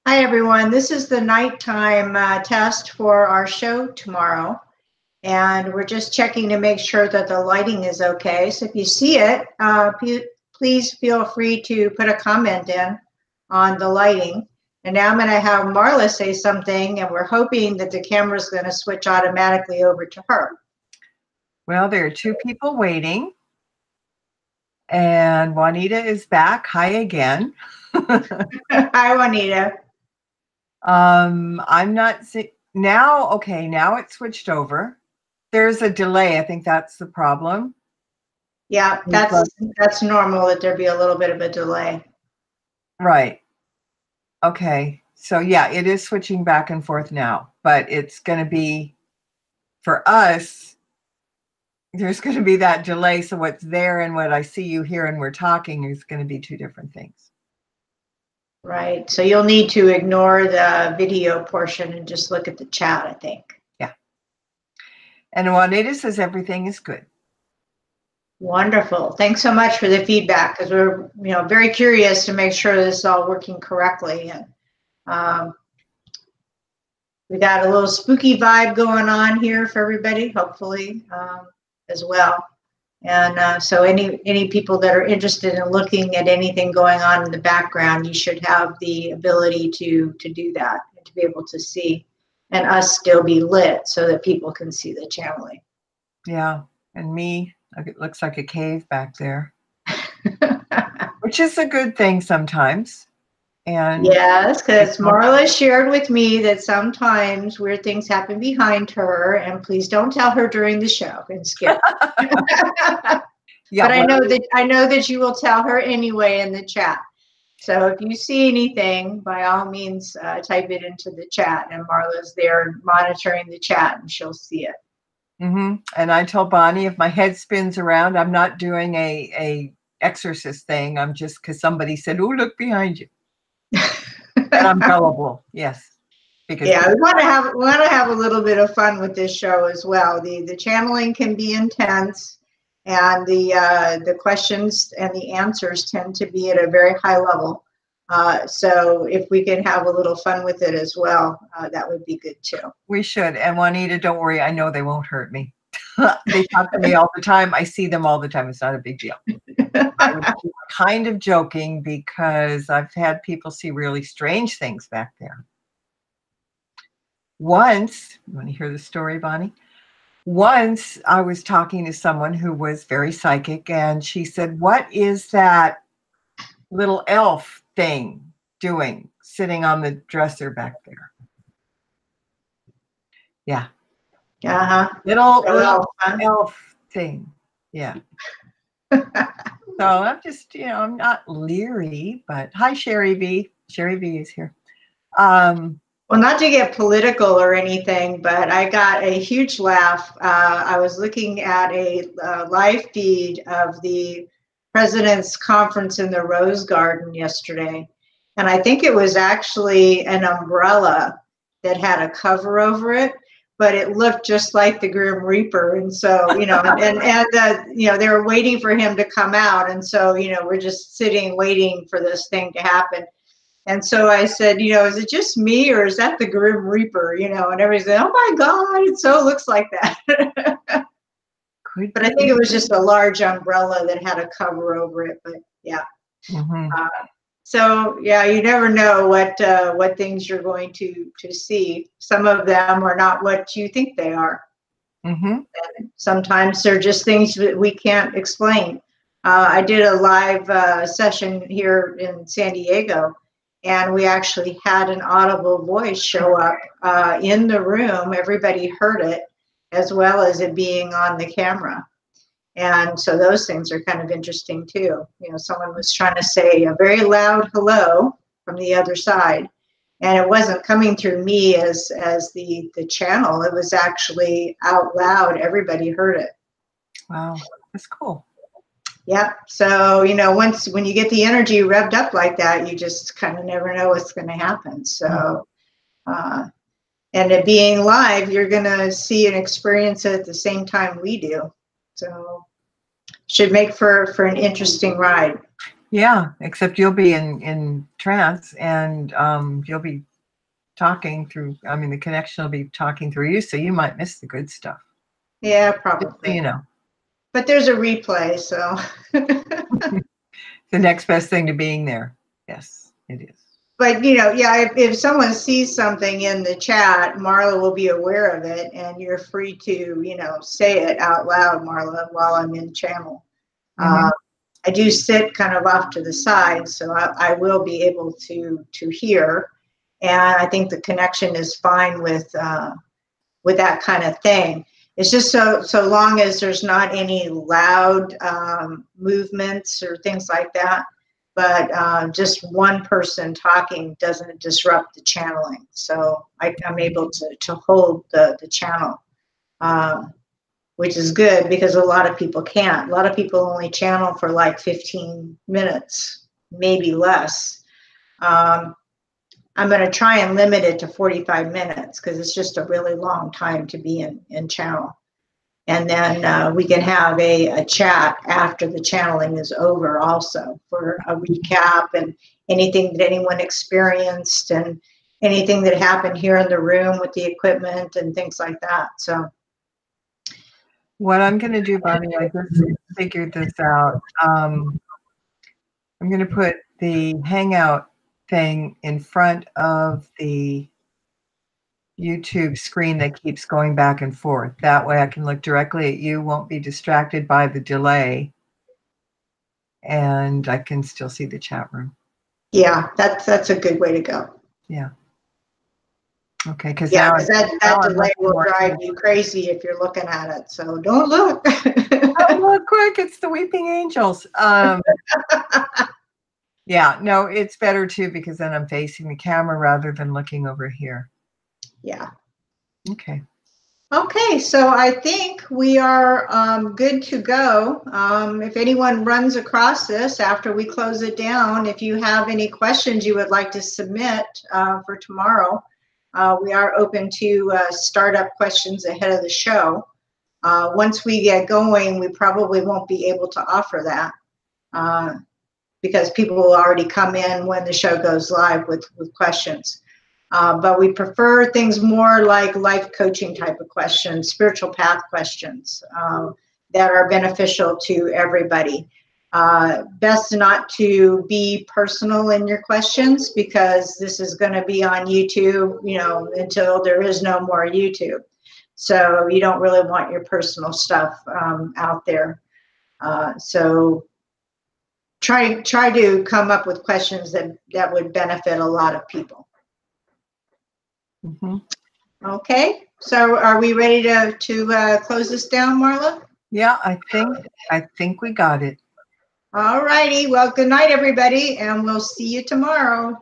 Hi, everyone. This is the nighttime test for our show tomorrow. And we're just checking to make sure that the lighting is okay. So if you see it, please feel free to put a comment in on the lighting. And now I'm going to have Marla say something, and we're hoping that the camera is going to switch automatically over to her. Well, there are two people waiting. And Juanita is back. Hi again. Hi, Juanita. I'm not now. Okay, now it's switched over. There's a delay. I think that's the problem. Yeah, that's normal that there be a little bit of a delay. Right. Okay. So yeah, it is switching back and forth now, but it's going to be, for us, there's going to be that delay. So what's there and what I see you here and we're talking is going to be two different things. Right. So you'll need to ignore the video portion and just look at the chat, I think. Yeah. And Juanita says everything is good. Wonderful. Thanks so much for the feedback, because we're very curious to make sure this is all working correctly. And we got a little spooky vibe going on here for everybody, hopefully, as well. And so any people that are interested in looking at anything going on in the background, you should have the ability to do that and to be able to see, and us still be lit so that people can see the channeling. Yeah. And me, it looks like a cave back there, which is a good thing sometimes. And yes, because Marla shared with me that sometimes weird things happen behind her, and please don't tell her during the show and skip. Yeah, but I know that you will tell her anyway in the chat. So if you see anything, by all means, type it into the chat, and Marla's there monitoring the chat, and she'll see it. Mm-hmm. And I told Bonnie, if my head spins around, I'm not doing a exorcist thing. I'm just, because somebody said, "Oh, look behind you." And I'm gullible. Yes. Because yeah, we want to have a little bit of fun with this show as well. The channeling can be intense, and the questions and the answers tend to be at a very high level. So if we can have a little fun with it as well, that would be good too. We should. And Juanita, don't worry. I know they won't hurt me. They talk to me all the time. I see them all the time. It's not a big deal. I was kind of joking because I've had people see really strange things back there. Once, you want to hear the story, Bonnie? Once I was talking to someone who was very psychic, and she said, "What is that little elf thing doing sitting on the dresser back there?" Yeah. Little elf thing. Yeah. So I'm just, I'm not leery, but hi, Sherry V. Sherry V is here. Well, not to get political or anything, but I got a huge laugh. I was looking at a live feed of the President's Conference in the Rose Garden yesterday, and I think it was actually an umbrella that had a cover over it, but it looked just like the Grim Reaper. And so, they were waiting for him to come out, and so, we're just sitting waiting for this thing to happen. And so I said, is it just me, or is that the Grim Reaper? And everybody said, "Oh my God, it so looks like that." But I think it was just a large umbrella that had a cover over it. But yeah. Mm-hmm. So yeah, you never know what things you're going to see. Some of them are not what you think they are. Mm-hmm. And sometimes they're just things that we can't explain. I did a live session here in San Diego, and we actually had an audible voice show up in the room. Everybody heard it, as well as it being on the camera. And so those things are kind of interesting too. Someone was trying to say a very loud hello from the other side, and it wasn't coming through me as the channel. It was actually out loud. Everybody heard it. Wow, that's cool. Yeah. So, when you get the energy revved up like that, you just kind of never know what's going to happen. So, and it being live, you're going to see and experience it at the same time we do. So should make for an interesting ride. Yeah, except you'll be in trance, and you'll be talking through. I mean, the connection will be talking through you, so you might miss the good stuff. Yeah, Just probably. so you know. But there's a replay, so. The next best thing to being there. Yes, it is. But, you know, yeah, if someone sees something in the chat, Marla will be aware of it, and you're free to, you know, say it out loud, Marla, while I'm in channel. Mm-hmm. I do sit kind of off to the side, so I will be able to hear, and I think the connection is fine with that kind of thing. It's just so long as there's not any loud movements or things like that. But just one person talking doesn't disrupt the channeling. So I'm able to hold the channel, which is good because a lot of people can't. A lot of people only channel for like 15 minutes, maybe less. I'm going to try and limit it to 45 minutes because it's just a really long time to be in channel. And then we can have a chat after the channeling is over also for a recap and anything that anyone experienced and anything that happened here in the room with the equipment and things like that. So what I'm going to do, Bonnie, I just figured this out. I'm going to put the Hangout thing in front of the YouTube screen that keeps going back and forth. That way I can look directly at you, won't be distracted by the delay, and I can still see the chat room. yeah, that's a good way to go. Yeah. Okay, because yeah, now that delay will drive you crazy if you're looking at it. So don't look. Oh, look quick, it's the weeping angels. Yeah, no, it's better too because then I'm facing the camera rather than looking over here. Yeah. Okay. Okay, so I think we are good to go. If anyone runs across this after we close it down, if you have any questions you would like to submit for tomorrow, we are open to startup questions ahead of the show. Once we get going, we probably won't be able to offer that because people will already come in when the show goes live with questions. But we prefer things more like life coaching type of questions, spiritual path questions that are beneficial to everybody. Best not to be personal in your questions because this is going to be on YouTube, you know, until there is no more YouTube. So you don't really want your personal stuff out there. So try to come up with questions that would benefit a lot of people. Mm-hmm. Okay, so are we ready to close this down, Marla? Yeah, I think we got it. All righty. Well, good night, everybody, and we'll see you tomorrow.